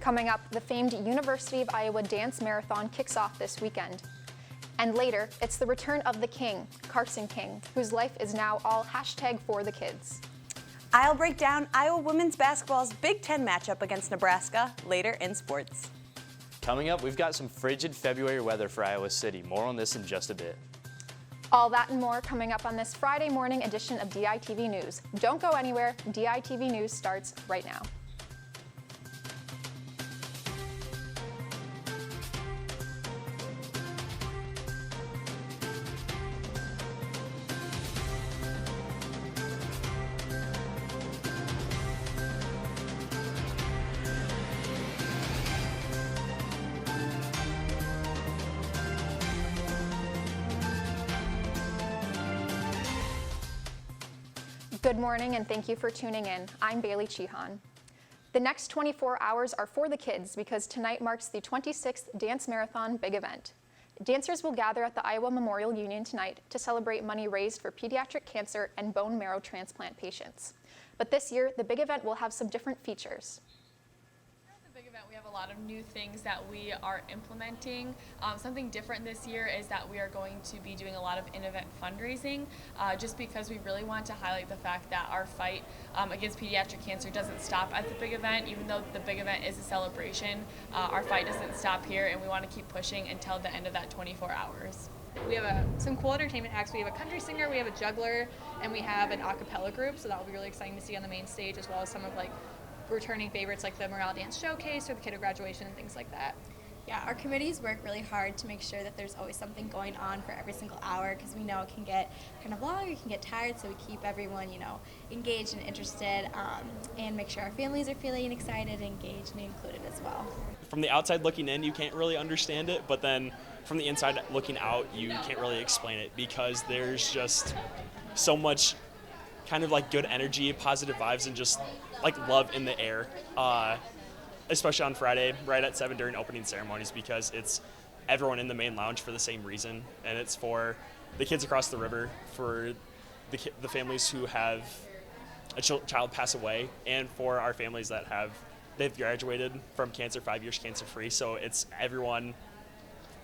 Coming up, the famed University of Iowa Dance Marathon kicks off this weekend. And later, it's the return of the king, Carson King, whose life is now all #4thekids. I'll break down Iowa women's basketball's Big Ten matchup against Nebraska later in sports. Coming up, we've got some frigid February weather for Iowa City. More on this in just a bit. All that and more coming up on this Friday morning edition of DITV News. Don't go anywhere. DITV News starts right now. Good morning and thank you for tuning in. I'm Bailey Chihan. The next 24 hours are for the kids because tonight marks the 26th Dance Marathon Big Event. Dancers will gather at the Iowa Memorial Union tonight to celebrate money raised for pediatric cancer and bone marrow transplant patients. But this year, the big event will have some different features. We have a lot of new things that we are implementing. Something different this year is that we are going to be doing a lot of in-event fundraising just because we really want to highlight the fact that our fight against pediatric cancer doesn't stop at the big event. Even though the big event is a celebration, our fight doesn't stop here, and we want to keep pushing until the end of that 24 hours. We have some cool entertainment acts. We have a country singer, we have a juggler, and we have an a cappella group, so that will be really exciting to see on the main stage, as well as some of returning favorites like the Morale Dance Showcase or the Kiddo Graduation and things like that. Yeah, our committees work really hard to make sure that there's always something going on for every single hour because we know it can get kind of long, it can get tired, so we keep everyone, engaged and interested and make sure our families are feeling excited, engaged, and included as well. From the outside looking in, you can't really understand it, but then from the inside looking out, you can't really explain it because there's just so much kind of good energy, positive vibes, and just love in the air, especially on Friday, right at 7 during opening ceremonies, because it's everyone in the main lounge for the same reason, and it's for the kids across the river, for the families who have a child pass away, and for our families that they've graduated from cancer, 5 years cancer-free. So it's everyone,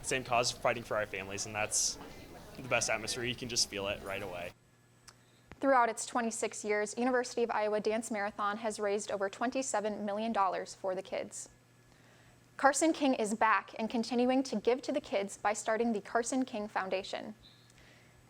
same cause, fighting for our families, and that's the best atmosphere. You can just feel it right away. Throughout its 26 years, University of Iowa Dance Marathon has raised over $27 million for the kids. Carson King is back and continuing to give to the kids by starting the Carson King Foundation.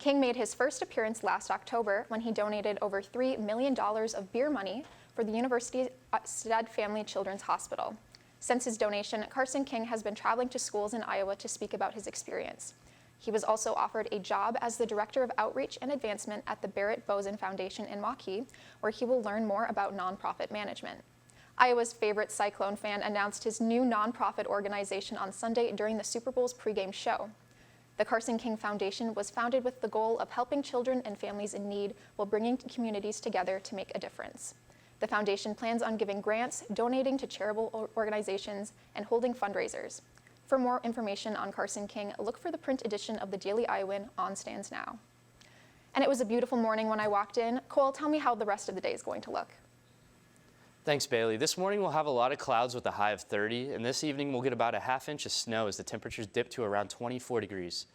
King made his first appearance last October when he donated over $3 million of beer money for the University Stead Family Children's Hospital. Since his donation, Carson King has been traveling to schools in Iowa to speak about his experience. He was also offered a job as the Director of Outreach and Advancement at the Barrett Bozen Foundation in Waukee, where he will learn more about nonprofit management. Iowa's favorite Cyclone fan announced his new nonprofit organization on Sunday during the Super Bowl's pregame show. The Carson King Foundation was founded with the goal of helping children and families in need while bringing communities together to make a difference. The foundation plans on giving grants, donating to charitable organizations, and holding fundraisers. For more information on Carson King, look for the print edition of the Daily Iowan on stands now. And it was a beautiful morning when I walked in. Cole, tell me how the rest of the day is going to look. Thanks, Bailey. This morning we'll have a lot of clouds with a high of 30, and this evening we'll get about a half inch of snow as the temperatures dip to around 24 degrees.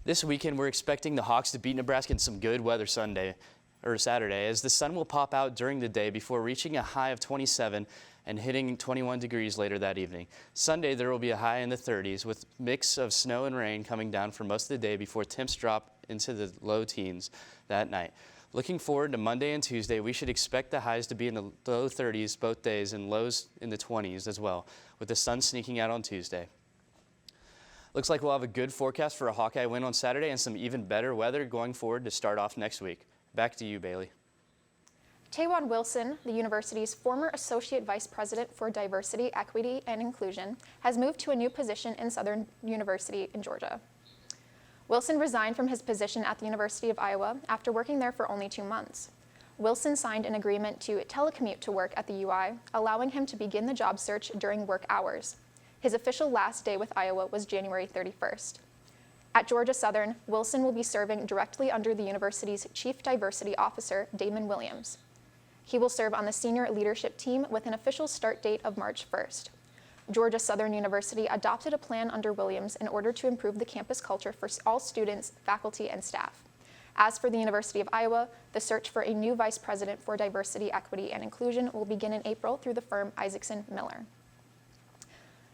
This weekend we're expecting the Hawks to beat Nebraska in some good weather Saturday, as the sun will pop out during the day before reaching a high of 27 and hitting 21 degrees later that evening. Sunday there will be a high in the 30s with mix of snow and rain coming down for most of the day before temps drop into the low teens that night. Looking forward to Monday and Tuesday, we should expect the highs to be in the low 30s both days and lows in the 20s as well, with the sun sneaking out on Tuesday. Looks like we'll have a good forecast for a Hawkeye win on Saturday and some even better weather going forward to start off next week. Back to you, Bailey. Taewon Wilson, the university's former Associate Vice President for Diversity, Equity, and Inclusion, has moved to a new position in Southern University in Georgia. Wilson resigned from his position at the University of Iowa after working there for only 2 months. Wilson signed an agreement to telecommute to work at the UI, allowing him to begin the job search during work hours. His official last day with Iowa was January 31st. At Georgia Southern, Wilson will be serving directly under the university's Chief Diversity Officer, Damon Williams. He will serve on the senior leadership team with an official start date of March 1st. Georgia Southern University adopted a plan under Williams in order to improve the campus culture for all students, faculty, and staff. As for the University of Iowa, the search for a new vice president for diversity, equity, and inclusion will begin in April through the firm Isaacson Miller.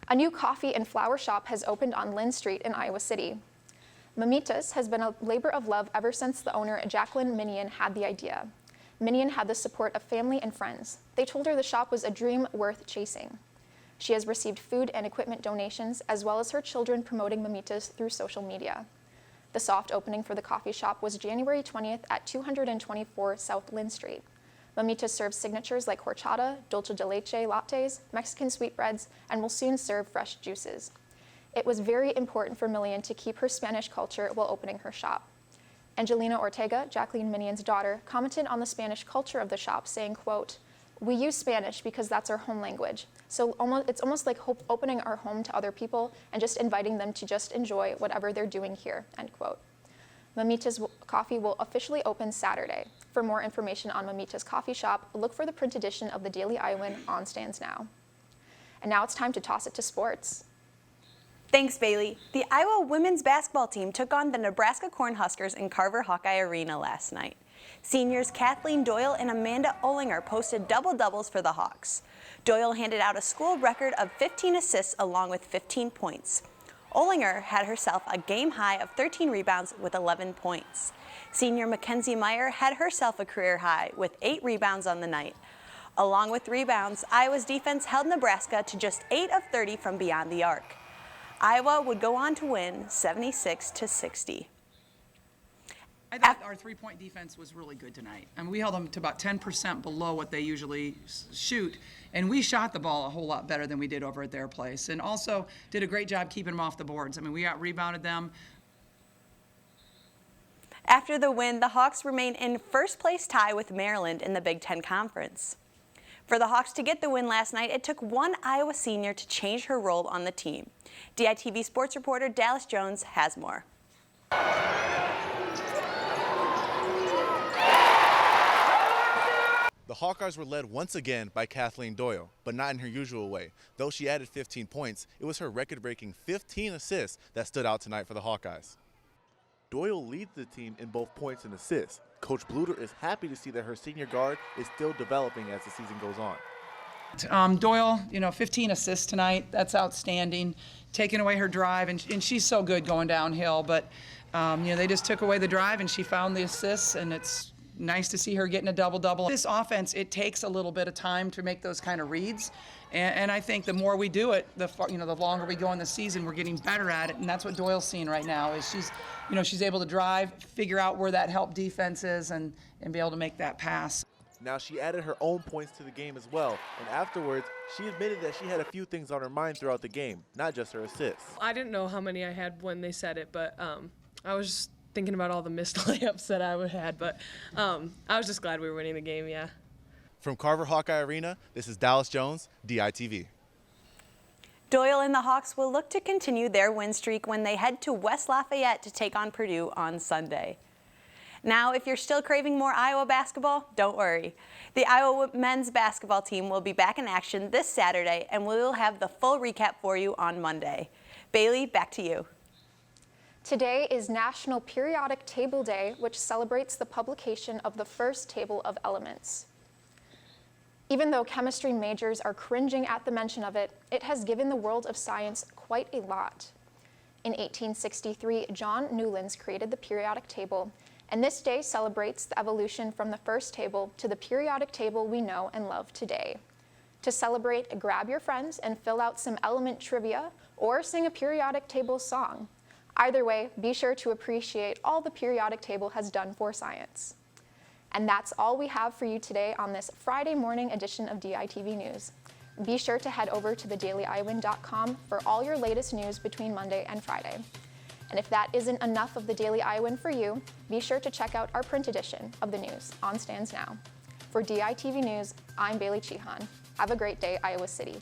A new coffee and flower shop has opened on Lynn Street in Iowa City. Mamitas has been a labor of love ever since the owner, Jacqueline Minion, had the idea. Minion had the support of family and friends. They told her the shop was a dream worth chasing. She has received food and equipment donations, as well as her children promoting Mamitas through social media. The soft opening for the coffee shop was January 20th at 224 South Lynn Street. Mamitas serves signatures like horchata, dulce de leche lattes, Mexican sweetbreads, and will soon serve fresh juices. It was very important for Millian to keep her Spanish culture while opening her shop. Angelina Ortega, Jacqueline Minion's daughter, commented on the Spanish culture of the shop, saying, quote, "We use Spanish because that's our home language. So it's almost like opening our home to other people and just inviting them to just enjoy whatever they're doing here," end quote. Mamitas Coffee will officially open Saturday. For more information on Mamitas Coffee Shop, look for the print edition of the Daily Iowan on stands now. And now it's time to toss it to sports. Thanks, Bailey. The Iowa women's basketball team took on the Nebraska Cornhuskers in Carver Hawkeye Arena last night. Seniors Kathleen Doyle and Amanda Olinger posted double-doubles for the Hawks. Doyle handed out a school record of 15 assists along with 15 points. Olinger had herself a game high of 13 rebounds with 11 points. Senior Mackenzie Meyer had herself a career high with 8 rebounds on the night. Along with rebounds, Iowa's defense held Nebraska to just 8 of 30 from beyond the arc. Iowa would go on to win 76-60. I thought our three-point defense was really good tonight. I mean, we held them to about 10% below what they usually shoot, and we shot the ball a whole lot better than we did over at their place, and also did a great job keeping them off the boards. I mean, we out-rebounded them. After the win, the Hawks remain in first-place tie with Maryland in the Big Ten Conference. For the Hawks to get the win last night, it took one Iowa senior to change her role on the team. DITV sports reporter Dallas Jones has more. The Hawkeyes were led once again by Kathleen Doyle, but not in her usual way. Though she added 15 points, it was her record-breaking 15 assists that stood out tonight for the Hawkeyes. Doyle leads the team in both points and assists. Coach Bluter is happy to see that her senior guard is still developing as the season goes on. Doyle, 15 assists tonight. That's outstanding. Taking away her drive, and she's so good going downhill. But they just took away the drive, and she found the assists, and it's nice to see her getting a double-double. This offense, it takes a little bit of time to make those kind of reads, and I think the more we do it, the longer we go in the season, we're getting better at it, and that's what Doyle's seeing right now. Is she's able to drive, figure out where that help defense is, and be able to make that pass. Now she added her own points to the game as well, and afterwards, she admitted that she had a few things on her mind throughout the game, not just her assists. I didn't know how many I had when they said it, but I was just thinking about all the missed layups that I had, but I was just glad we were winning the game, yeah. From Carver Hawkeye Arena, this is Dallas Jones, DITV. Doyle and the Hawks will look to continue their win streak when they head to West Lafayette to take on Purdue on Sunday. Now, if you're still craving more Iowa basketball, don't worry. The Iowa men's basketball team will be back in action this Saturday, and we will have the full recap for you on Monday. Bailey, back to you. Today is National Periodic Table Day, which celebrates the publication of the first table of elements. Even though chemistry majors are cringing at the mention of it, it has given the world of science quite a lot. In 1863, John Newlands created the periodic table, and this day celebrates the evolution from the first table to the periodic table we know and love today. To celebrate, grab your friends and fill out some element trivia or sing a periodic table song. Either way, be sure to appreciate all the periodic table has done for science. And that's all we have for you today on this Friday morning edition of DITV News. Be sure to head over to thedailyiowan.com for all your latest news between Monday and Friday. And if that isn't enough of the Daily Iowan for you, be sure to check out our print edition of the news on stands now. For DITV News, I'm Bailey Chihan. Have a great day, Iowa City.